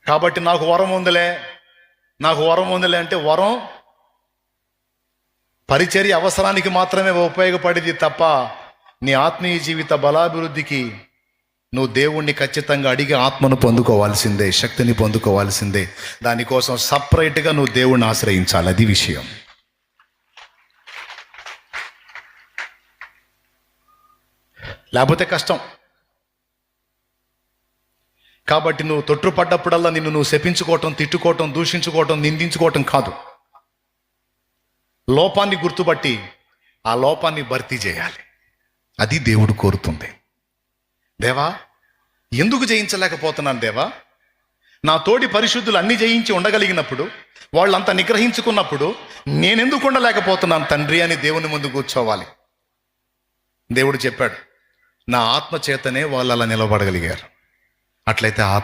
కాబట్టి నాకు వరం ఉందిలే అంటే వరం పరిచర్య అవసరానికి మాత్రమే ఉపయోగపడేది తప్ప నీ ఆత్మీయ జీవిత బలాభివృద్ధికి నువ్వు దేవుణ్ణి ఖచ్చితంగా అడిగి ఆత్మను పొందుకోవాల్సిందే, శక్తిని పొందుకోవాల్సిందే. దానికోసం సపరేట్గా నువ్వు దేవుణ్ణి ఆశ్రయించాలి. అది విషయం. లేకపోతే కష్టం. కాబట్టి నువ్వు తొట్టుపడ్డప్పుడల్లా నిన్ను నువ్వు శపించుకోవటం, తిట్టుకోవటం, దూషించుకోవటం, నిందించుకోవటం కాదు. లోపాన్ని గుర్తుపట్టి ఆ లోపాన్ని భర్తీ చేయాలి. అది దేవుడు కోరుతుంది. దేవా, ఎందుకు జయించలేకపోతున్నాను దేవా? నా తోటి పరిశుద్ధులు అన్ని జయించి ఉండగలిగినప్పుడు, వాళ్ళంతా నిగ్రహించుకున్నప్పుడు నేనెందుకు ఉండలేకపోతున్నాను తండ్రి అని దేవుని ముందు కూర్చోవాలి. దేవుడు చెప్పాడు, నా ఆత్మ చేతనే వాళ్ళు అలా నిలబడగలిగారు. అట్లయితే